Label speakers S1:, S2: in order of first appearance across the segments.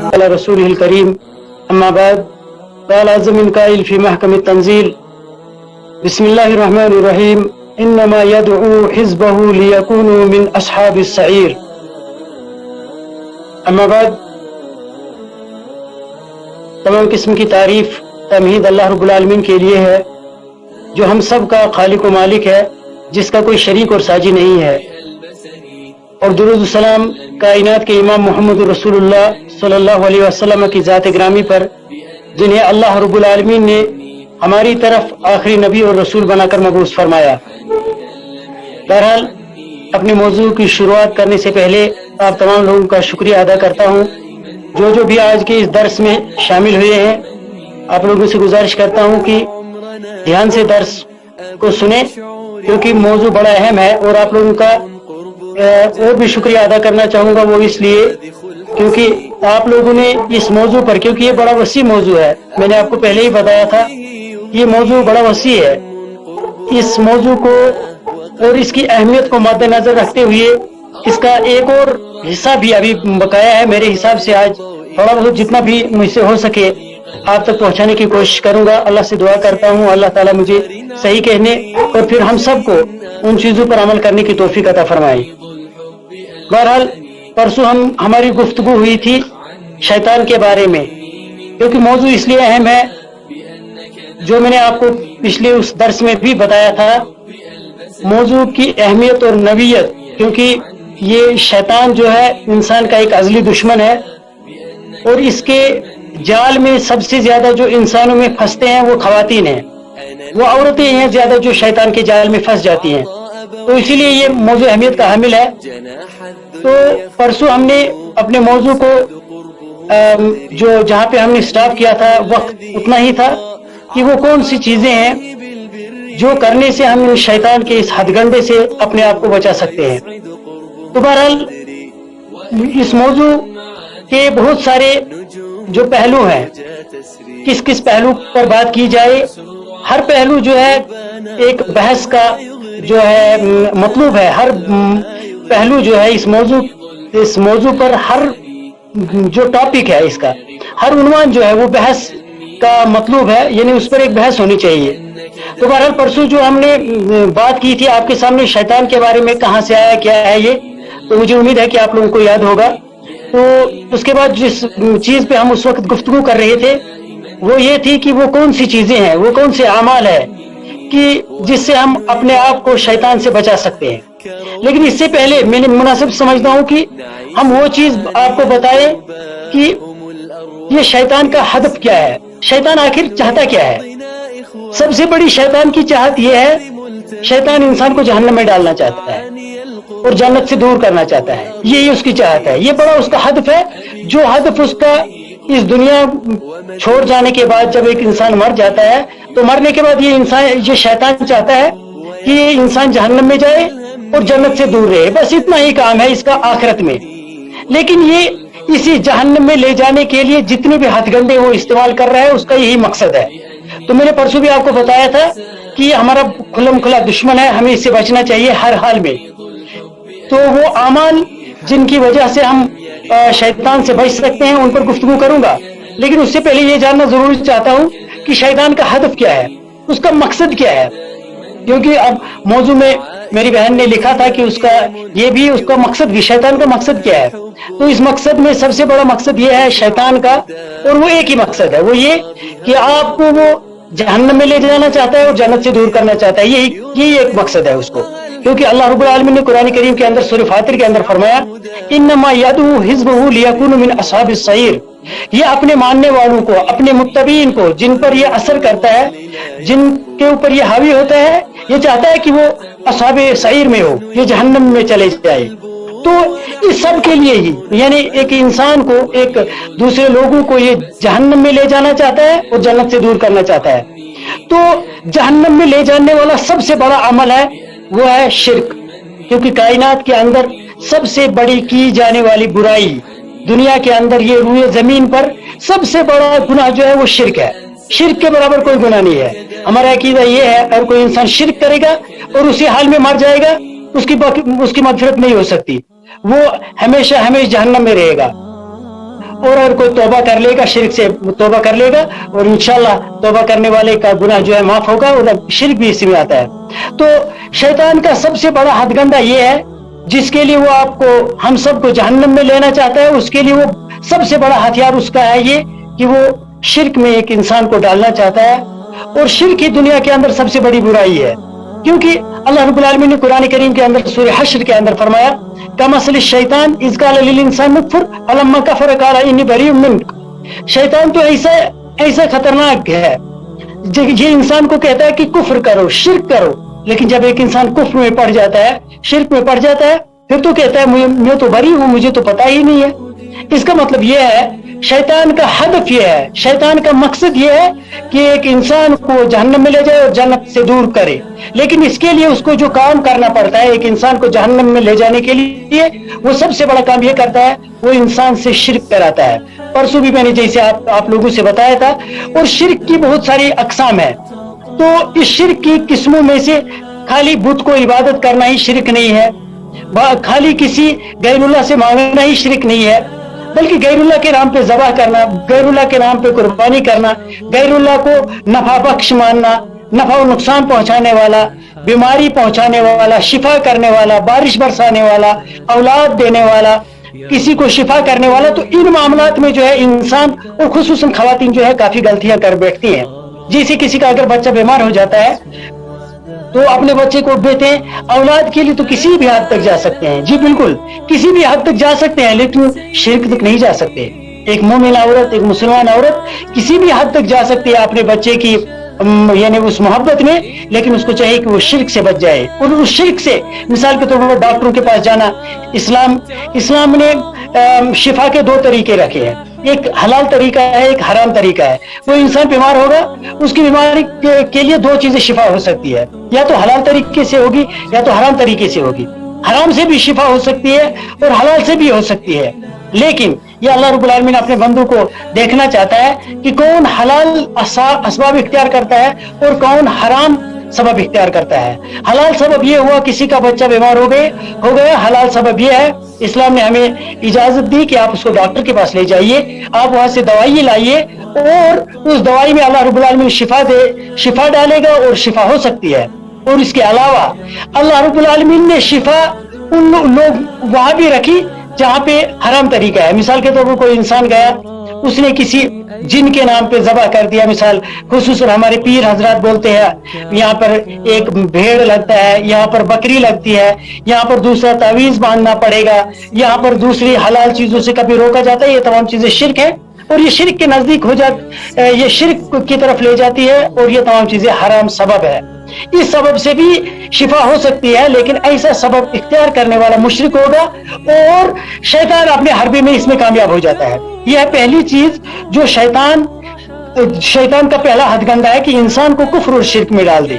S1: على رسوله الكريم أما بعد قال عز من قائل في محكم التنزيل بسم الله الرحمن الرحيم إنما يدعو حزبه ليكونوا من أصحاب السعير أما بعد تمام قسم کی تعریف تمہید اللہ رب العالمین کے لیے ہے جو ہم سب کا خالق و مالک ہے، جس کا کوئی شریک اور ساجی نہیں ہے، اور درود السلام کائنات کے امام محمد رسول اللہ صلی اللہ علیہ وسلم کی ذات گرامی پر، جنہیں اللہ رب العالمین نے ہماری طرف آخری نبی اور رسول بنا کر مبعوث فرمایا۔ بہرحال اپنے موضوع کی شروعات کرنے سے پہلے آپ تمام لوگوں کا شکریہ ادا کرتا ہوں جو بھی آج کے اس درس میں شامل ہوئے ہیں۔ آپ لوگوں سے گزارش کرتا ہوں کہ دھیان سے درس کو سنیں کیونکہ موضوع بڑا اہم ہے، اور آپ لوگوں کا اور بھی شکریہ ادا کرنا چاہوں گا، وہ اس لیے کیونکہ آپ لوگوں نے اس موضوع پر، کیونکہ یہ بڑا وسیع موضوع ہے، میں نے آپ کو پہلے ہی بتایا تھا یہ موضوع بڑا وسیع ہے، اس موضوع کو اور اس کی اہمیت کو مد نظر رکھتے ہوئے اس کا ایک اور حصہ بھی ابھی بقایا ہے۔ میرے حساب سے آج تھوڑا بہت جتنا بھی مجھ سے ہو سکے آپ تک پہنچانے کی کوشش کروں گا۔ اللہ سے دعا کرتا ہوں اللہ تعالیٰ مجھے صحیح کہنے اور پھر ہم سب کو ان چیزوں پر عمل کرنے کی توفیق عطا فرمائے۔ بہرحال پرسوں ہماری گفتگو ہوئی تھی شیطان کے بارے میں، کیونکہ موضوع اس لیے اہم ہے جو میں نے آپ کو پچھلے اس درس میں بھی بتایا تھا، موضوع کی اہمیت اور نوعیت، کیونکہ یہ شیطان جو ہے انسان کا ایک ازلی دشمن ہے، اور اس کے جال میں سب سے زیادہ جو انسانوں میں پھنستے ہیں وہ خواتین ہیں، وہ عورتیں ہیں زیادہ جو شیطان کے جال میں پھنس جاتی ہیں، تو اسی لیے یہ موضوع اہمیت کا حامل ہے۔ تو پرسوں ہم نے اپنے موضوع کو جہاں پہ ہم نے سٹاپ کیا تھا وقت اتنا ہی تھا کہ وہ کون سی چیزیں ہیں جو کرنے سے ہم شیطان کے اس ہتھ گنڈے سے اپنے آپ کو بچا سکتے ہیں۔ تو بہرحال اس موضوع کے بہت سارے جو پہلو ہیں، کس کس پہلو پر بات کی جائے، ہر پہلو جو ہے ایک بحث کا جو ہے مطلوب ہے، ہر پہلو جو ہے اس موضوع پر ہر جو ٹاپک ہے اس کا ہر عنوان جو ہے وہ بحث کا مطلوب ہے، یعنی اس پر ایک بحث ہونی چاہیے۔ تو بہرحال پرسوں جو ہم نے بات کی تھی آپ کے سامنے شیطان کے بارے میں، کہاں سے آیا کیا ہے یہ، تو مجھے امید ہے کہ آپ لوگوں کو یاد ہوگا۔ تو اس کے بعد جس چیز پہ ہم اس وقت گفتگو کر رہے تھے وہ یہ تھی کہ وہ کون سی چیزیں ہیں، وہ کون سے اعمال ہیں کہ جس سے ہم اپنے آپ کو شیطان سے بچا سکتے ہیں۔ لیکن اس سے پہلے میں نے مناسب سمجھتا ہوں کہ ہم وہ چیز آپ کو بتائیں کہ یہ شیطان کا ہدف کیا ہے، شیطان آخر چاہتا کیا ہے۔ سب سے بڑی شیطان کی چاہت یہ ہے، شیطان انسان کو جہنم میں ڈالنا چاہتا ہے اور جنت سے دور کرنا چاہتا ہے، یہی اس کی چاہت ہے، یہ بڑا اس کا ہدف ہے۔ جو ہدف اس کا اس دنیا چھوڑ جانے کے بعد جب ایک انسان مر جاتا ہے تو مرنے کے بعد یہ شیطان چاہتا ہے کہ یہ انسان جہنم میں جائے اور جنت سے دور رہے، بس اتنا ہی کام ہے اس کا آخرت میں۔ لیکن یہ اسی جہنم میں لے جانے کے لیے جتنے بھی ہتھ گنڈے وہ استعمال کر رہا ہے اس کا یہی مقصد ہے۔ تو میں نے پرسوں بھی آپ کو بتایا تھا کہ یہ ہمارا کھلم کھلا دشمن ہے، ہمیں اس سے بچنا چاہیے ہر حال میں۔ تو وہ اعمال جن کی وجہ سے ہم شیطان سے بچ سکتے ہیں ان پر گفتگو کروں گا، لیکن اس سے پہلے یہ جاننا ضروری چاہتا ہوں کہ شیطان کا ہدف کیا ہے، اس کا مقصد کیا ہے، کیونکہ اب موضوع میں میری بہن نے لکھا تھا کہ اس کا مقصد بھی، شیطان کا مقصد کیا ہے۔ تو اس مقصد میں سب سے بڑا مقصد یہ ہے شیطان کا، اور وہ ایک ہی مقصد ہے، وہ یہ کہ آپ کو وہ جہنم میں لے جانا چاہتا ہے اور جنت سے دور کرنا چاہتا ہے، یہی ایک مقصد ہے اس کو۔ کیونکہ اللہ رب العالمین نے قرآن کریم کے اندر سورہ فاطر کے اندر فرمایا انما یدعو حزبہ لیکونوا من اصحاب السعیر، یہ اپنے ماننے والوں کو، اپنے متبعین کو، جن پر یہ اثر کرتا ہے، جن کے اوپر یہ حاوی ہوتا ہے، یہ چاہتا ہے کہ وہ اصحاب سعیر میں ہو، یہ جہنم میں چلے جائے۔ تو اس سب کے لیے ہی، یعنی ایک انسان کو، ایک دوسرے لوگوں کو یہ جہنم میں لے جانا چاہتا ہے اور جنت سے دور کرنا چاہتا ہے۔ تو جہنم میں لے جانے والا سب سے بڑا عمل ہے وہ ہے شرک، کیونکہ کائنات کے اندر سب سے بڑی کی جانے والی برائی دنیا کے اندر، یہ روئے زمین پر سب سے بڑا گناہ جو ہے وہ شرک ہے، شرک کے برابر کوئی گناہ نہیں ہے۔ ہمارا عقیدہ یہ ہے اگر کوئی انسان شرک کرے گا اور اسی حال میں مر جائے گا اس کی مغفرت نہیں ہو سکتی، وہ ہمیشہ ہمیشہ جہنم میں رہے گا. اور اگر کوئی توبہ کر لے گا، شرک سے توبہ کر لے گا اور انشاءاللہ توبہ کرنے والے کا گناہ جو ہے معاف ہوگا، اور شرک بھی اسی میں آتا ہے. تو شیطان کا سب سے بڑا ہتھ گنڈا یہ ہے جس کے لیے وہ آپ کو ہم سب کو جہنم میں لینا چاہتا ہے، اس کے لیے وہ سب سے بڑا ہتھیار اس کا ہے یہ کہ وہ شرک میں ایک انسان کو ڈالنا چاہتا ہے. اور شرک ہی دنیا کے اندر سب سے بڑی برائی ہے، کیونکہ اللہ رب العالمین نے قرآن کریم کے اندر سورہ حشر کے اندر فرمایا کمثل الشیطان اذ قال للانسان اکفر فلما کفر قال انی بریء منک. شیطان تو ایسا خطرناک ہے، یہ انسان کو کہتا ہے کہ کفر کرو، شرک کرو، لیکن جب ایک انسان کفر میں پڑ جاتا ہے، شرک میں پڑ جاتا ہے، پھر تو کہتا ہے میں تو بری ہوں، مجھے تو پتہ ہی نہیں ہے. اس کا مطلب یہ ہے شیطان کا ہدف یہ ہے، شیطان کا مقصد یہ ہے کہ ایک انسان کو جہنم میں لے جائے اور جنت سے دور کرے. لیکن اس کے لیے اس کو جو کام کرنا پڑتا ہے ایک انسان کو جہنم میں لے جانے کے لیے، وہ سب سے بڑا کام یہ کرتا ہے وہ انسان سے شرک کراتا ہے. پرسوں بھی میں نے جیسے آپ لوگوں سے بتایا تھا. اور شرک کی بہت ساری اقسام ہیں. تو اس شرک کی قسموں میں سے خالی بت کو عبادت کرنا ہی شرک نہیں ہے، خالی کسی غیر اللہ سے مانگنا ہی شرک نہیں ہے، بلکہ غیر اللہ کے نام پہ ذبح کرنا، غیر اللہ کے نام پہ قربانی کرنا، غیر اللہ کو نفع بخش ماننا، نفع و نقصان پہنچانے والا، بیماری پہنچانے والا، شفا کرنے والا، بارش برسانے والا، اولاد دینے والا، کسی کو شفا کرنے والا. تو ان معاملات میں جو ہے انسان اور خصوصاً خواتین جو ہے کافی غلطیاں کر بیٹھتی ہیں. جیسے کسی کا اگر بچہ بیمار ہو جاتا ہے تو اپنے بچے کو دیتے ہیں، اولاد کے لیے تو کسی بھی حد تک جا سکتے ہیں، جی بالکل کسی بھی حد تک جا سکتے ہیں، لیکن شرک تک نہیں جا سکتے. ایک مومن عورت، ایک مسلمان عورت کسی بھی حد تک جا سکتی ہے اپنے بچے کی یعنی اس محبت میں، لیکن اس کو چاہیے کہ وہ شرک سے بچ جائے. اور اس شرک سے مثال کے طور پر ڈاکٹروں کے پاس جانا، اسلام نے شفا کے 2 طریقے رکھے ہیں، ایک حلال طریقہ ہے، ایک حرام طریقہ ہے. وہ انسان بیمار ہوگا، اس کی بیماری کے لیے 2 چیزیں شفا ہو سکتی ہے، یا تو حلال طریقے سے ہوگی یا تو حرام طریقے سے ہوگی. حرام سے بھی شفا ہو سکتی ہے اور حلال سے بھی ہو سکتی ہے. لیکن یہ اللہ رب العالمین اپنے بندوں کو دیکھنا چاہتا ہے کہ کون حلال اسباب اختیار کرتا ہے اور کون حرام سبب اختیار کرتا ہے. حلال سبب یہ ہوا کسی کا بچہ بیمار ہو گیا، حلال سبب یہ ہے اسلام نے ہمیں اجازت دی کہ آپ اس کو ڈاکٹر کے پاس لے جائیے، آپ وہاں سے دوائی لائیے اور اس دوائی میں اللہ رب العالمین شفا ڈالے گا اور شفا ہو سکتی ہے. اور اس کے علاوہ اللہ رب العالمین نے شفا ان لوگ وہاں بھی رکھی جہاں پہ حرام طریقہ ہے. مثال کے طور پر کوئی انسان گیا، اس نے کسی جن کے نام پہ ذبح کر دیا، مثال خصوصاً ہمارے پیر حضرات بولتے ہیں یہاں پر ایک بھیڑ لگتا ہے، یہاں پر بکری لگتی ہے، یہاں پر دوسرا تعویذ باندھنا پڑے گا، یہاں پر دوسری حلال چیزوں سے کبھی روکا جاتا ہے. یہ تمام چیزیں شرک ہے اور یہ شرک کے نزدیک یہ شرک کی طرف لے جاتی ہے اور یہ تمام چیزیں حرام سبب ہے. اس سبب سے بھی شفا ہو سکتی ہے، لیکن ایسا سبب اختیار کرنے والا مشرک ہوگا اور شیطان اپنے حربے میں اس میں کامیاب ہو جاتا ہے. یہ ہے پہلی چیز جو شیطان کا پہلا ہتھ گنڈا ہے کہ انسان کو کفر اور شرک میں ڈال دے.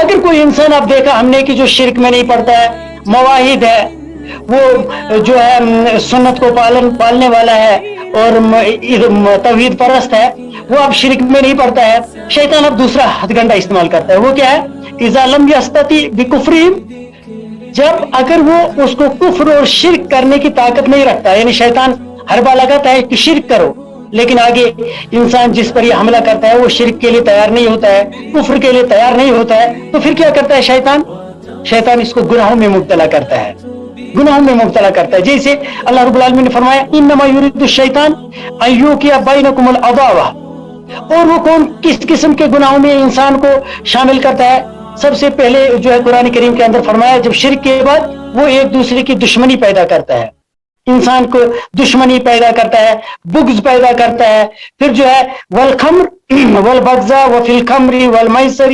S1: اگر کوئی انسان آپ دیکھا ہم نے کہ جو شرک میں نہیں پڑتا ہے، مواحد ہے، وہ جو ہے سنت کو پالنے والا ہے اور توحید پرست ہے، وہ اب شرک میں نہیں پڑتا ہے، شیطان اب دوسرا ہتھ گنڈا استعمال کرتا ہے. وہ کیا ہے؟ اذا لم یستطع بکفرہم، جب اگر وہ اس کو کفر اور شرک کرنے کی طاقت نہیں رکھتا، یعنی شیطان حربہ لگاتا ہے کہ شرک کرو، لیکن آگے انسان جس پر یہ حملہ کرتا ہے وہ شرک کے لیے تیار نہیں ہوتا ہے، کفر کے لیے تیار نہیں ہوتا ہے، تو پھر کیا کرتا ہے شیطان اس کو گناہوں میں مبتلا کرتا ہے، جیسے اللہ رب العالمین نے فرمایا انما یرید الشیطان ان یوقع بینکم العداوہ. اور وہ کس قسم کے گناہوں میں انسان کو شامل کرتا ہے؟ سب سے پہلے جو ہے قرآن کریم کے اندر فرمایا جب شرک کے بعد وہ ایک دوسرے کی دشمنی پیدا کرتا ہے، انسان کو دشمنی پیدا کرتا ہے، بغض پیدا کرتا ہے. پھر جو ہے والخمر والبغض وفی الخمر والمیسر،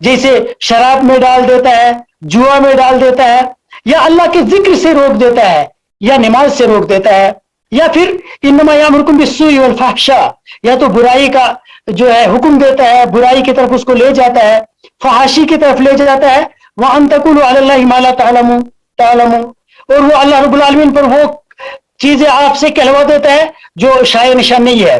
S1: جیسے شراب میں ڈال دیتا ہے، جوا میں ڈال دیتا ہے، یا اللہ کے ذکر سے روک دیتا ہے، یا نماز سے روک دیتا ہے، یا پھر انما یامرکم بالسوء والفحشاء، یا تو برائی کا جو ہے حکم دیتا ہے، برائی کی طرف اس کو لے جاتا ہے، فحاشی کی طرف لے جاتا ہے. وان تقولوا علی اللہ ما لا تعلمون، اور وہ اللہ رب العالمین پر وہ چیزیں آپ سے کہلوا دیتا ہے جو شائع نشان نہیں ہے.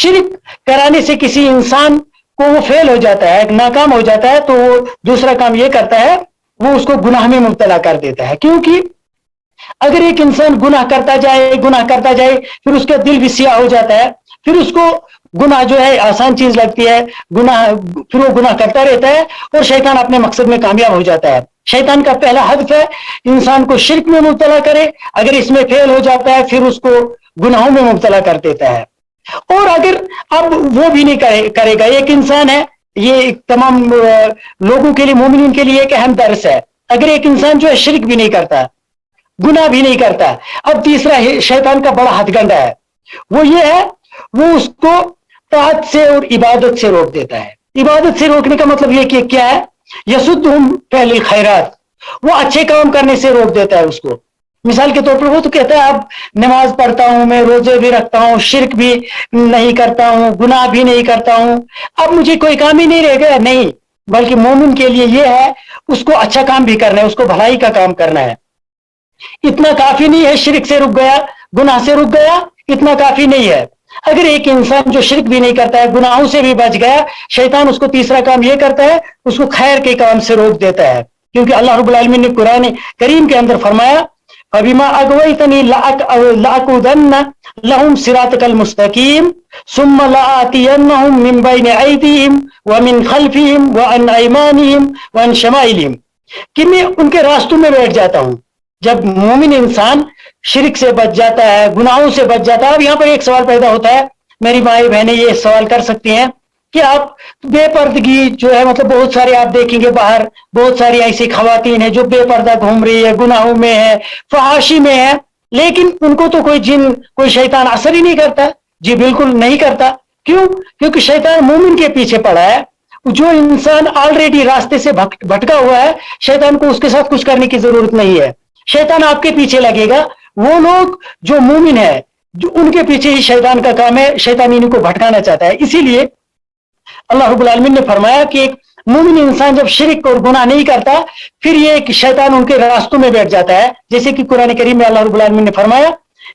S1: شرک کرانے سے کسی انسان کو وہ فیل ہو جاتا ہے, ناکام ہو جاتا ہے, تو وہ دوسرا کام یہ کرتا ہے, وہ اس کو گناہ میں مبتلا کر دیتا ہے. کیونکہ اگر ایک انسان گناہ کرتا جائے پھر اس کا دل بھی سیاہ ہو جاتا ہے, پھر اس کو گناہ جو ہے آسان چیز لگتی ہے, پھر وہ گناہ کرتا رہتا ہے اور شیطان اپنے مقصد میں کامیاب ہو جاتا ہے. شیطان کا پہلا ہدف ہے انسان کو شرک میں مبتلا کرے, اگر اس میں فیل ہو جاتا ہے پھر اس کو گناہوں میں مبتلا کر دیتا ہے. اور اگر اب وہ بھی نہیں کرے گا, ایک انسان ہے, یہ تمام لوگوں کے لیے, مومنین کے لیے ایک اہم درس ہے, اگر ایک انسان جو ہے شرک بھی نہیں کرتا, گناہ بھی نہیں کرتا, اب تیسرا شیطان کا بڑا ہتھ گنڈا ہے, وہ یہ ہے وہ اس کو طاعت سے اور عبادت سے روک دیتا ہے. عبادت سے روکنے کا مطلب یہ کہ کیا ہے, یسدہم فعل الخیرات, وہ اچھے کام کرنے سے روک دیتا ہے اس کو. مثال کے طور پر وہ تو کہتا ہے اب نماز پڑھتا ہوں, میں روزے بھی رکھتا ہوں, شرک بھی نہیں کرتا ہوں, گناہ بھی نہیں کرتا ہوں, اب مجھے کوئی کام ہی نہیں رہ گیا. نہیں, بلکہ مومن کے لیے یہ ہے اس کو اچھا کام بھی کرنا ہے, اس کو بھلائی کا کام کرنا ہے. اتنا کافی نہیں ہے شرک سے رک گیا, گناہ سے رک گیا, اتنا کافی نہیں ہے. اگر ایک انسان جو شرک بھی نہیں کرتا ہے, گناہوں سے بھی بچ گیا, شیطان اس کو تیسرا کام یہ کرتا ہے, اس کو خیر کے کام سے روک دیتا ہے. کیونکہ اللہ رب العالمین نے قرآن کریم کے اندر فرمایا فَبِمَا أَغْوَيْتَنِي لَأَقْعُدَنَّ لَهُمْ صِرَاطَكَ الْمُسْتَقِيمَ ثُمَّ لَآتِيَنَّهُم مِّن بَيْنِ أَيْدِيهِمْ وَمِن خَلْفِهِمْ وَعَنْ أَيْمَانِهِمْ وَعَنْ شَمَائِلِهِمْ, کہ میں ان کے راستوں میں بیٹھ جاتا ہوں. جب مومن انسان شرک سے بچ جاتا ہے, گناہوں سے بچ جاتا ہے. اب یہاں پر ایک سوال پیدا ہوتا ہے, میری مائی بہنیں یہ سوال کر سکتی ہیں کہ آپ بے پردگی جو ہے, مطلب بہت سارے آپ دیکھیں گے باہر بہت ساری ایسی خواتین ہیں جو بے پردہ گھوم رہی ہے, گناہوں میں ہے, فحاشی میں ہے, لیکن ان کو تو کوئی جن کوئی شیطان اثر ہی نہیں کرتا. جی بالکل نہیں کرتا. کیوں؟ کیونکہ شیطان مومن کے پیچھے پڑا ہے. جو انسان آلریڈی راستے سے بھٹکا ہوا ہے, شیطان کو اس کے ساتھ کچھ کرنے کی ضرورت نہیں ہے. شیطان آپ کے پیچھے لگے گا. وہ لوگ جو مومن ہے, جو ان کے پیچھے ہی شیطان کا کام ہے, شیطان انہیں کو بھٹکانا چاہتا ہے. اسی لیے اللہ رب العالمین نے فرمایا کہ ایک مومن انسان جب شرک اور گناہ نہیں کرتا, پھر یہ کہ شیطان ان کے راستوں میں بیٹھ جاتا ہے. جیسے کہ قرآن کریم میں اللہ رب العالمین نے فرمایا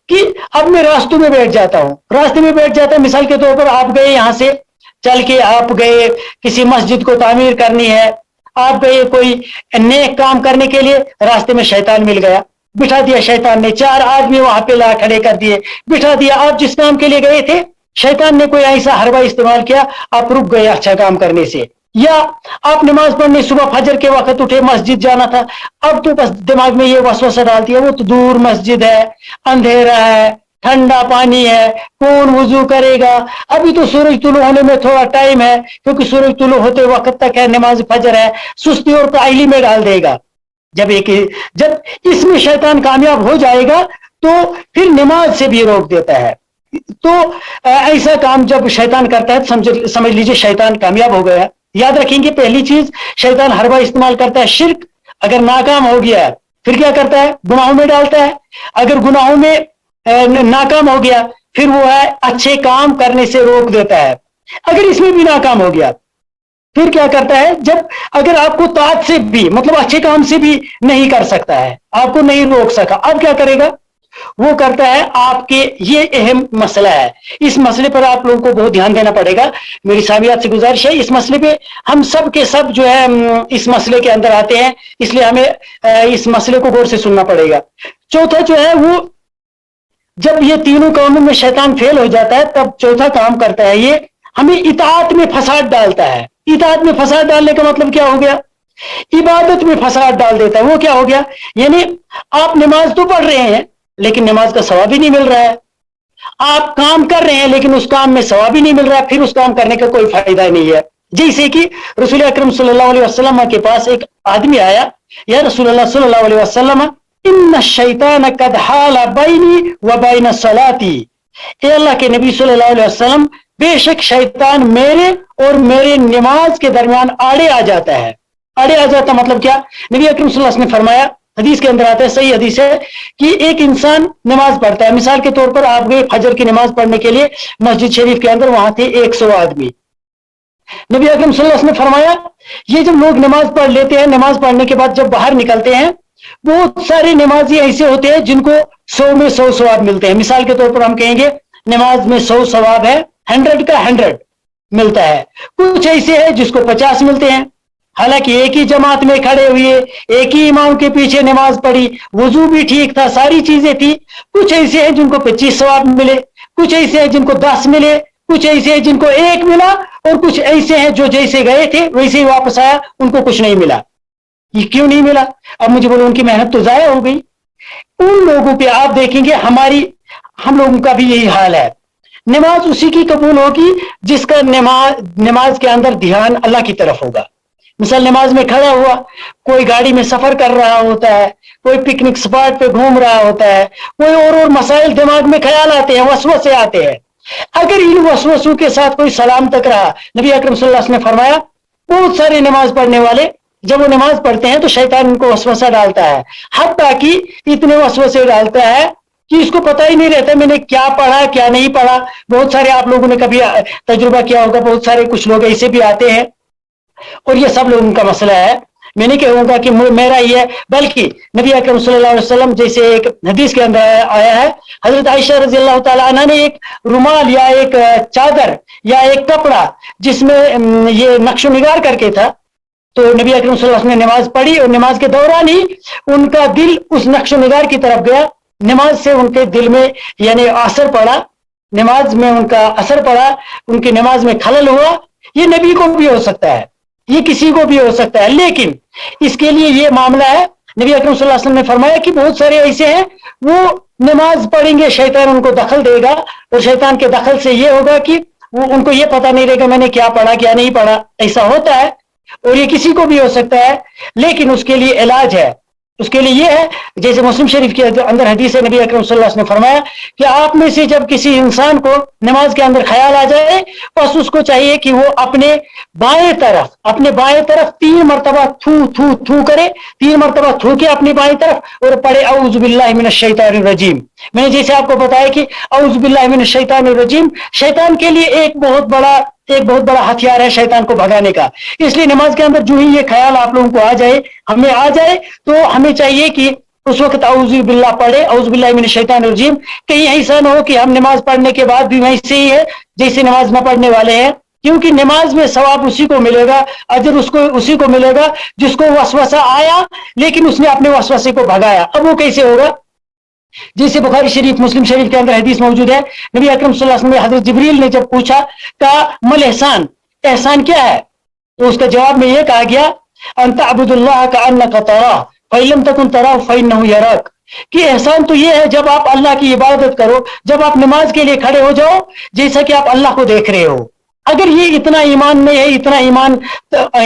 S1: کہ اب میں راستوں میں بیٹھ جاتا ہوں. راستے میں بیٹھ جاتا ہے, مثال کے طور پر آپ گئے, یہاں سے چل کے آپ گئے کسی مسجد کو تعمیر کرنی ہے, آپ گئے کوئی نیک کام کرنے کے لیے, راستے میں شیطان مل گیا, بٹھا دیا شیطان نے, 4 آدمی وہاں پہ لا کھڑے کر دیے, بٹھا دیا. آپ جس کام کے لیے گئے تھے, شیطان نے کوئی ایسا حربہ استعمال کیا, آپ رک گئے اچھا کام کرنے سے. یا آپ نماز پڑھنے صبح فجر کے وقت اٹھے, مسجد جانا تھا, اب تو بس دماغ میں یہ وسوسہ ڈالتی ہے وہ تو دور مسجد ہے, اندھیرا ہے, ٹھنڈا پانی ہے, کون وضو کرے گا, ابھی تو سورج طلوع ہونے میں تھوڑا ٹائم ہے, کیونکہ سورج طلوع ہوتے وقت تک ہے, نماز فجر ہے. سستی اور کاہلی میں ڈال دے گا. جب اس میں شیطان کامیاب ہو جائے گا تو پھر نماز سے بھی روک دیتا ہے. تو ایسا کام جب شیطان کرتا ہے, سمجھ لیجئے شیطان کامیاب ہو گیا. یاد رکھیں گے پہلی چیز, شیطان حربہ استعمال کرتا ہے شرک. اگر ناکام ہو گیا پھر کیا کرتا ہے, گناہوں میں ڈالتا ہے. اگر گناہوں میں ناکام ہو گیا پھر وہ ہے اچھے کام کرنے سے روک دیتا ہے. اگر اس میں بھی ناکام ہو گیا پھر کیا کرتا ہے, جب اگر آپ کو طاعت سے بھی, مطلب اچھے کام سے بھی نہیں کر سکتا ہے, آپ کو نہیں روک سکا, اب کیا کرے گا, وہ کرتا ہے آپ کے, یہ اہم مسئلہ ہے. اس مسئلے پر آپ لوگوں کو بہت دھیان دینا پڑے گا. میری سامعات سے گزارش ہے, اس مسئلے پہ ہم سب کے سب جو ہے اس مسئلے کے اندر آتے ہیں, اس لیے ہمیں اس مسئلے کو غور سے سننا پڑے گا. چوتھا جو ہے وہ, جب یہ تینوں کاموں میں شیطان فیل ہو جاتا ہے, تب چوتھا کام کرتا ہے, یہ ہمیں اطاعت میں فساد ڈالتا ہے. اطاعت میں فساد ڈالنے کا مطلب کیا ہو گیا, عبادت میں فساد ڈال دیتا ہے. وہ کیا ہو گیا, یعنی آپ نماز تو پڑھ رہے ہیں لیکن نماز کا ثواب ہی نہیں مل رہا ہے. آپ کام کر رہے ہیں لیکن اس کام میں ثواب ہی نہیں مل رہا ہے, پھر اس کام کرنے کا کوئی فائدہ نہیں ہے. جیسے کہ رسول اکرم صلی اللہ علیہ وسلم کے پاس ایک آدمی آیا, یا رسول اللہ صلی اللہ علیہ وسلم ان الشیطان قد حال بینی و بین صلاتی, اے اللہ کے نبی صلی اللہ علیہ وسلم, بے شک شیطان میرے اور میرے نماز کے درمیان آڑے آ جاتا ہے. آڑے آ جاتا مطلب کیا, نبی اکرم صلی اللہ علیہ وسلم نے فرمایا, حدیث کے اندر آتا ہے, صحیح حدیث ہے, کہ ایک انسان نماز پڑھتا ہے. مثال کے طور پر آپ گئے فجر کی نماز پڑھنے کے لیے مسجد شریف کے اندر, وہاں تھے 100 آدمی. نبی اکرم صلی اللہ علیہ وسلم نے فرمایا, یہ جب لوگ نماز پڑھ لیتے ہیں, نماز پڑھنے کے بعد جب باہر نکلتے ہیں بہت سارے نمازی ایسے ہوتے ہیں جن کو 100 میں 100 ثواب ملتے ہیں. مثال کے طور پر ہم کہیں گے نماز میں 100 ثواب ہے، 100 کا 100 ملتا ہے. کچھ ایسے ہیں جس کو 50 ملتے ہیں، حالانکہ ایک ہی جماعت میں کھڑے ہوئے، ایک ہی امام کے پیچھے نماز پڑھی، وضو بھی ٹھیک تھا، ساری چیزیں تھی. کچھ ایسے ہیں جن کو 25 ثواب ملے، کچھ ایسے ہیں جن کو 10 ملے، کچھ ایسے ہیں جن کو 1 ملا، اور کچھ ایسے ہیں جو جیسے گئے تھے ویسے ہی واپس آیا، ان کو کچھ نہیں ملا. یہ کیوں نہیں ملا؟ اب مجھے بولو ان کی محنت تو ضائع ہو گئی. ان لوگوں پہ آپ دیکھیں گے ہم لوگوں کا بھی یہی حال ہے. نماز اسی کی قبول ہوگی جس کا نماز کے اندر دھیان اللہ کی طرف ہوگا. مثال نماز میں کھڑا ہوا، کوئی گاڑی میں سفر کر رہا ہوتا ہے، کوئی پکنک سپاٹ پہ گھوم رہا ہوتا ہے، کوئی اور مسائل دماغ میں خیال آتے ہیں، وسوسے آتے ہیں. اگر ان وسوسوں کے ساتھ کوئی سلام تک رہا، نبی اکرم صلی اللہ علیہ وسلم نے فرمایا بہت سارے نماز پڑھنے والے جب وہ نماز پڑھتے ہیں تو شیطان ان کو وسوسہ ڈالتا ہے، حتیٰ کہ اتنے وسوسے ڈالتا ہے کہ اس کو پتہ ہی نہیں رہتا میں نے کیا پڑھا کیا نہیں پڑھا. بہت سارے آپ لوگوں نے کبھی تجربہ کیا ہوگا، بہت سارے کچھ لوگ ایسے بھی آتے ہیں، اور یہ سب لوگوں کا مسئلہ ہے. میں نہیں کہوں گا کہ میرا یہ ہے، بلکہ نبی اکرم صلی اللہ علیہ وسلم جیسے ایک حدیث کے اندر آیا ہے، حضرت عائشہ رضی اللہ تعالی عنہ نے ایک رومال یا ایک چادر یا ایک کپڑا جس میں یہ نقش و نگار کر کے تھا، تو نبی اکرم صلی اللہ علیہ وسلم نے نماز پڑھی اور نماز کے دوران ہی ان کا دل اس نقش و نگار کی طرف گیا. نماز سے ان کے دل میں یعنی اثر پڑا، نماز میں ان کا اثر پڑا، ان کی نماز میں خلل ہوا. یہ نبی کو بھی ہو سکتا ہے، یہ کسی کو بھی ہو سکتا ہے، لیکن اس کے لیے یہ معاملہ ہے. نبی اکرم صلی اللہ علیہ وسلم نے فرمایا کہ بہت سارے ایسے ہیں وہ نماز پڑھیں گے، شیطان ان کو دخل دے گا، اور شیطان کے دخل سے یہ ہوگا کہ وہ ان کو یہ پتہ نہیں رہے گا میں نے کیا پڑھا کیا نہیں پڑھا. ایسا ہوتا ہے اور یہ کسی کو بھی ہو سکتا ہے، لیکن اس کے لیے علاج ہے. اس کے لیے یہ ہے جیسے مسلم شریف کے اندر حدیث ہے، نبی اکرم صلی اللہ علیہ وسلم نے فرمایا کہ آپ میں سے جب کسی انسان کو نماز کے اندر خیال آ جائے بس اس کو چاہیے کہ وہ اپنے بائیں طرف 3 مرتبہ تھو تھو تھو کرے، 3 مرتبہ تھو کے اپنی بائیں طرف اور پڑھے اعوذ باللہ من الشیطان الرجیم. میں نے جیسے آپ کو بتایا کہ اعوذ باللہ من الشیطان الرجیم شیطان کے لیے ایک بہت بڑا ہتھیار ہے شیطان کو بھگانے کا. اس لیے نماز کے اندر جو ہی یہ خیال آپ لوگوں کو ہمیں آ جائے تو ہمیں چاہیے کہ اس وقت اعوذ باللہ پڑھے، اعوذ باللہ من الشیطان الرجیم. کہیں ایسا نہ ہو کہ ہم نماز پڑھنے کے بعد بھی ویسے ہی ہے جیسے نماز نہ پڑھنے والے ہیں، کیونکہ نماز میں ثواب اسی کو ملے گا، اجر اسی کو ملے گا جس کو وسوسہ آیا لیکن اس نے اپنے وسوسے کو بھگایا. اب وہ کیسے ہوگا؟ جیسے بخاری شریف مسلم شریف کے اندر حدیث موجود ہے، نبی اکرم صلی اللہ علیہ وسلم حضرت جبریل نے جب پوچھا کہا مل احسان کیا ہے، تو اس کا جواب میں یہ کہا گیا ان تعبد اللہ کانک تراہ فان لم تکن تراہ فانہ یراک، کہ احسان تو یہ ہے جب آپ اللہ کی عبادت کرو، جب آپ نماز کے لیے کھڑے ہو جاؤ جیسا کہ آپ اللہ کو دیکھ رہے ہو. اگر یہ اتنا ایمان نہیں ہے، اتنا ایمان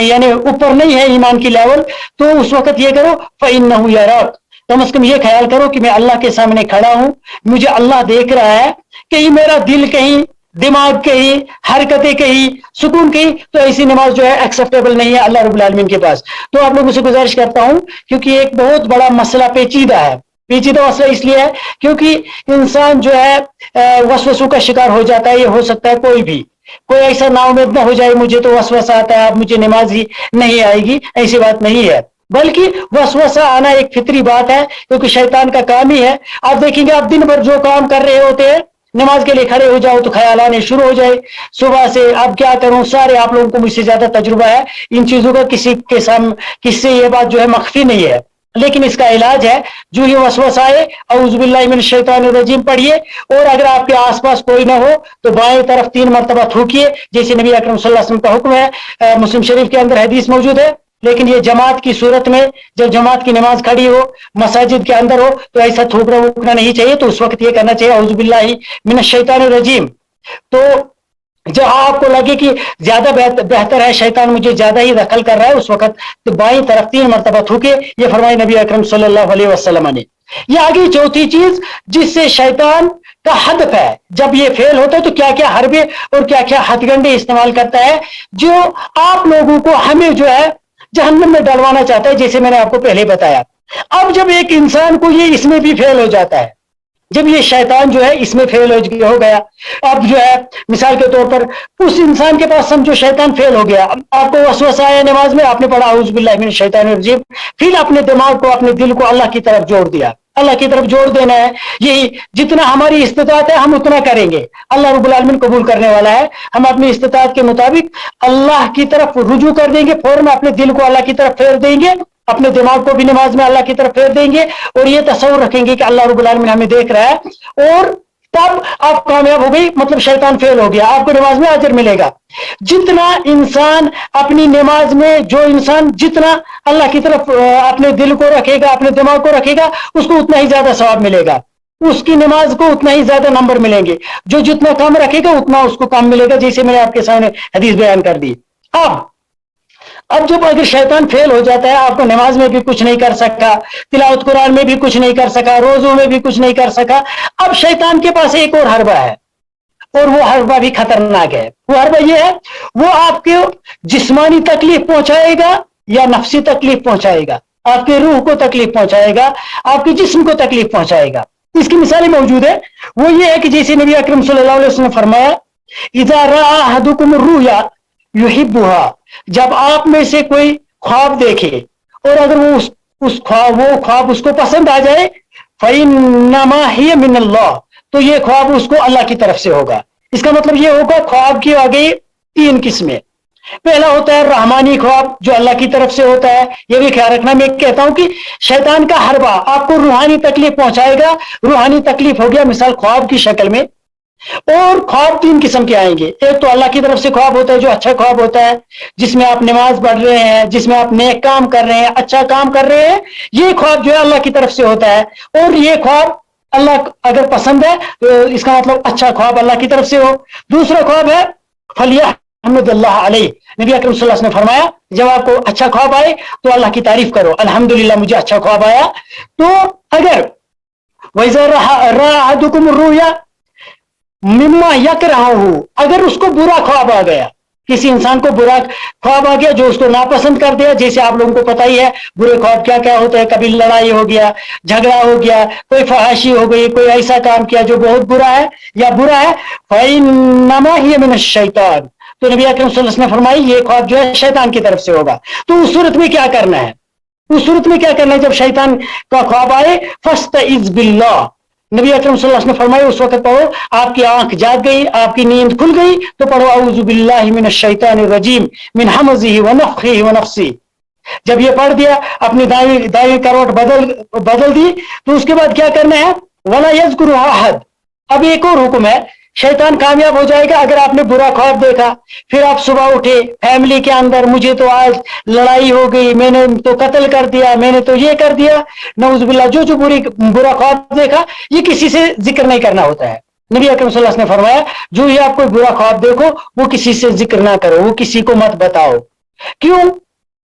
S1: یعنی اوپر نہیں ہے ایمان کی لیول، تو اس وقت یہ کرو فانہ یراک، کم از کم یہ خیال کرو کہ میں اللہ کے سامنے کھڑا ہوں، مجھے اللہ دیکھ رہا ہے، کہیں میرا دل کہیں دماغ کہیں حرکتیں کہیں سکون کہیں، تو ایسی نماز جو ہے ایکسیپٹیبل نہیں ہے اللہ رب العالمین کے پاس. تو آپ لوگوں سے گزارش کرتا ہوں کیونکہ ایک بہت بڑا مسئلہ پیچیدہ ہے. پیچیدہ مسئلہ اس لیے ہے کیونکہ انسان جو ہے وسوسوں کا شکار ہو جاتا ہے. یہ ہو سکتا ہے کوئی ایسا نا امید نہ ہو جائے مجھے تو وسوسہ آتا ہے اب مجھے نماز ہی نہیں آئے گی، ایسی بات نہیں ہے، بلکہ وسوسہ آنا ایک فطری بات ہے کیونکہ شیطان کا کام ہی ہے. آپ دیکھیں گے آپ دن بھر جو کام کر رہے ہوتے ہیں نماز کے لیے کھڑے ہو جاؤ تو خیال آنے شروع ہو جائے صبح سے. اب کیا کروں، سارے آپ لوگوں کو مجھ سے زیادہ تجربہ ہے ان چیزوں کا، کسی سے یہ بات جو ہے مخفی نہیں ہے، لیکن اس کا علاج ہے جو ہی وسوسہ آئے اعوذ باللہ من الشیطان الرجیم پڑھیے، اور اگر آپ کے آس پاس کوئی نہ ہو تو بائیں طرف 3 مرتبہ تھوکیے جیسے نبی اکرم صلی اللہ علیہ وسلم کا حکم ہے. مسلم شریف کے اندر حدیث موجود ہے، لیکن یہ جماعت کی صورت میں جب جماعت کی نماز کھڑی ہو مساجد کے اندر ہو تو ایسا تھوکنا ووکنا نہیں چاہیے. تو اس وقت یہ کرنا چاہیے اعوذ باللہ من الشیطان الرجیم. تو جب آپ کو لگے کہ زیادہ بہتر ہے شیطان مجھے زیادہ ہی دخل کر رہا ہے اس وقت تو بائیں طرف 3 مرتبہ تھوکے، یہ فرمائے نبی اکرم صلی اللہ علیہ وسلم نے. یہ آگے چوتھی چیز جس سے شیطان کا ہدف ہے جب یہ فیل ہوتا ہے تو کیا کیا حربے اور کیا کیا ہتھ گنڈے استعمال کرتا ہے جو آپ لوگوں کو ہمیں جو ہے جہنم میں ڈلوانا چاہتا ہے، جیسے میں نے آپ کو پہلے بتایا. اب جب ایک انسان کو یہ اس میں بھی فیل ہو جاتا ہے جب یہ شیطان جو ہے اس میں فیل ہو گیا، اب جو ہے مثال کے طور پر اس انسان کے پاس سمجھو شیطان فیل ہو گیا، آپ کو وسوسہ آیا نماز میں، آپ نے پڑھا اعوذ باللہ من الشیطان الرجیم، پھر اپنے دماغ کو اپنے دل کو اللہ کی طرف جوڑ دیا، اللہ کی طرف جوڑ دینا ہے، یہی جتنا ہماری استطاعت ہے ہم اتنا کریں گے، اللہ رب العالمین قبول کرنے والا ہے، ہم اپنی استطاعت کے مطابق اللہ کی طرف رجوع کر دیں گے، فوراً اپنے دل کو اللہ کی طرف پھیر دیں گے، اپنے دماغ کو بھی نماز میں اللہ کی طرف پھیر دیں گے، اور یہ تصور رکھیں گے کہ اللہ رب العالمین ہمیں دیکھ رہا ہے، اور تب آپ کامیاب ہو گئی، مطلب شیطان فیل ہو گیا، آپ کو نماز میں اجر ملے گا۔ جتنا انسان اپنی نماز میں، جو انسان جتنا اللہ کی طرف اپنے دل کو رکھے گا، اپنے دماغ کو رکھے گا، اس کو اتنا ہی زیادہ ثواب ملے گا، اس کی نماز کو اتنا ہی زیادہ نمبر ملیں گے، جو جتنا کم رکھے گا اتنا اس کو کم ملے گا، جیسے میں نے آپ کے سامنے حدیث بیان کر دی۔ اب جب اگر شیطان فیل ہو جاتا ہے، آپ کو نماز میں بھی کچھ نہیں کر سکا، تلاوت قرآن میں بھی کچھ نہیں کر سکا، روزوں میں بھی کچھ نہیں کر سکا، اب شیطان کے پاس ایک اور حربہ ہے، اور وہ حربہ بھی خطرناک ہے۔ وہ حربہ یہ ہے، وہ آپ کو جسمانی تکلیف پہنچائے گا یا نفسی تکلیف پہنچائے گا، آپ کے روح کو تکلیف پہنچائے گا، آپ کے جسم کو تکلیف پہنچائے گا۔ اس کی مثالیں موجود ہے، وہ یہ ہے کہ جیسے نبی اکرم صلی اللہ علیہ وسلم نے فرمایا، اذا رأى احدكم الرؤيا يحبها، جب آپ میں سے کوئی خواب دیکھے اور اگر وہ خواب اس کو پسند آ جائے، فإنما هي من اللہ، تو یہ خواب اس کو اللہ کی طرف سے ہوگا۔ اس کا مطلب یہ ہوگا، خواب کی آگے 3 قسمیں، پہلا ہوتا ہے رحمانی خواب جو اللہ کی طرف سے ہوتا ہے، یہ بھی خیال رکھنا، میں کہتا ہوں کہ شیطان کا حربہ آپ کو روحانی تکلیف پہنچائے گا، روحانی تکلیف ہو گیا مثال خواب کی شکل میں، اور خواب 3 قسم کے آئیں گے، ایک تو اللہ کی طرف سے خواب ہوتا ہے جو اچھا خواب ہوتا ہے، جس میں آپ نماز پڑھ رہے ہیں، جس میں آپ نیک کام کر رہے ہیں، اچھا کام کر رہے ہیں، یہ خواب جو ہے اللہ کی طرف سے ہوتا ہے، اور یہ خواب اللہ اگر پسند ہے تو اس کا مطلب اچھا خواب اللہ کی طرف سے ہو۔ دوسرا خواب ہے فلیحمد اللہ علیہ، نبی اکرم صلی اللہ علیہ وسلم نے فرمایا جب آپ کو اچھا خواب آئے تو اللہ کی تعریف کرو، الحمدللہ مجھے اچھا خواب آیا۔ تو اگر وَإِذَا رَأَى أَحَدُكُمُ الرُّؤْيَا مما یکرہہ، اگر اس کو برا خواب آ گیا، کسی انسان کو برا خواب آ گیا جو اس کو ناپسند کر دیا، جیسے آپ لوگوں کو پتہ ہی ہے برے خواب کیا کیا ہوتے ہیں، کبھی لڑائی ہو گیا، جھگڑا ہو گیا، کوئی فحاشی ہو گئی، کوئی ایسا کام کیا جو بہت برا ہے یا برا ہے، فإنما ہی من الشیطان، تو نبی اکرم صلی اللہ علیہ وسلم نے فرمائی یہ خواب جو ہے شیطان کی طرف سے ہوگا۔ تو اس صورت میں کیا کرنا ہے، اس صورت میں کیا کرنا ہے جب شیطان کا خواب آئے، فاستعذ باللہ، نبی اکرم صلی اللہ علیہ وسلم نے فرمایا اس وقت پڑھو، آپ کی آنکھ جاگ گئی، آپ کی نیند کھل گئی تو پڑھو اعوذ باللہ من الشیطان الرجیم من حمزہ ونفخہ ونفثہ۔ جب یہ پڑھ دیا، اپنی دائیں کروٹ بدل دی، تو اس کے بعد کیا کرنا ہے، ولا یذکر احد، اب ایک اور حکم ہے، شیطان کامیاب ہو جائے گا اگر آپ نے برا خواب دیکھا، پھر آپ صبح اٹھے فیملی کے اندر، مجھے تو آج لڑائی ہو گئی، میں نے تو قتل کر دیا، میں نے تو یہ کر دیا، نعوذ باللہ، جو برا خواب دیکھا، یہ کسی سے ذکر نہیں کرنا ہوتا ہے۔ نبی اکرم صلی اللہ علیہ وسلم نے فرمایا جو یہ آپ کو برا خواب دیکھو وہ کسی سے ذکر نہ کرو، وہ کسی کو مت بتاؤ۔ کیوں؟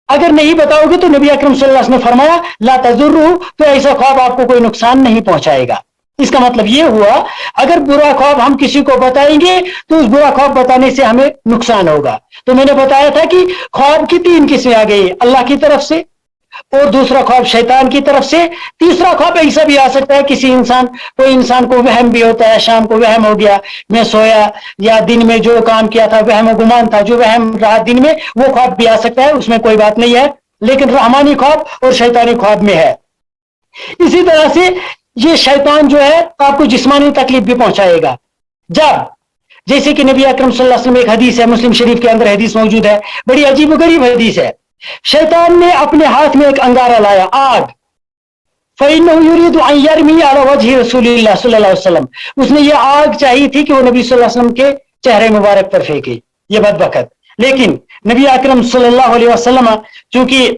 S1: اگر نہیں بتاؤ گے تو نبی اکرم صلی اللہ علیہ وسلم نے فرمایا لا تضرہ، تو ایسا خواب آپ کو کوئی نقصان نہیں پہنچائے گا۔ اس کا مطلب یہ ہوا اگر برا خواب ہم کسی کو بتائیں گے تو اس برا خواب بتانے سے ہمیں نقصان ہوگا۔ تو میں نے بتایا تھا کہ خواب کی 3 قسمیں آ گئی، اللہ کی طرف سے، اور دوسرا خواب شیطان کی طرف سے، تیسرا خواب ایسا بھی آ سکتا ہے کوئی انسان کو وہم بھی ہوتا ہے، شام کو وہم ہو گیا، میں سویا، یا دن میں جو کام کیا تھا وہم و گمان تھا، جو وہم رہا دن میں وہ خواب بھی آ سکتا ہے، اس میں کوئی بات نہیں ہے، لیکن رحمانی خواب اور شیطانی خواب میں ہے۔ اسی طرح سے یہ شیطان جو ہے آپ کو جسمانی تکلیف بھی پہنچائے گا، جیسے کہ نبی اکرم صلی اللہ علیہ وسلم، ایک حدیث ہے مسلم شریف کے اندر حدیث موجود ہے، بڑی عجیب و غریب حدیث ہے، شیطان نے اپنے ہاتھ میں ایک انگارہ لایا، آگ، فَإِنَّهُ يُرِيدُ أَن يَرْمِيَ عَلَى وَجْهِ رسول اللہ صلی اللہ علیہ وسلم، اس نے یہ آگ چاہی تھی کہ وہ نبی صلی اللہ علیہ وسلم کے چہرے مبارک پر پھینکے، یہ بدبخت، لیکن نبی اکرم صلی اللہ علیہ وسلم چونکہ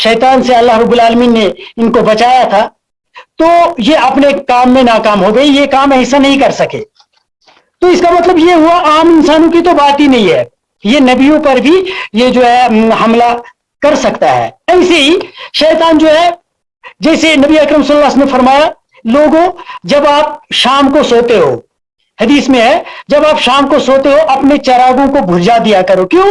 S1: شیطان سے اللہ رب العالمین نے ان کو بچایا تھا تو یہ اپنے کام میں ناکام ہو گئی، یہ کام ایسا نہیں کر سکے۔ تو اس کا مطلب یہ ہوا عام انسانوں کی تو بات ہی نہیں ہے، یہ نبیوں پر بھی یہ جو ہے حملہ کر سکتا ہے۔ ایسے ہی شیطان جو ہے، جیسے نبی اکرم صلی اللہ علیہ وسلم نے فرمایا لوگوں جب آپ شام کو سوتے ہو، حدیث میں ہے جب آپ شام کو سوتے ہو اپنے چراغوں کو بھجا دیا کرو، کیوں؟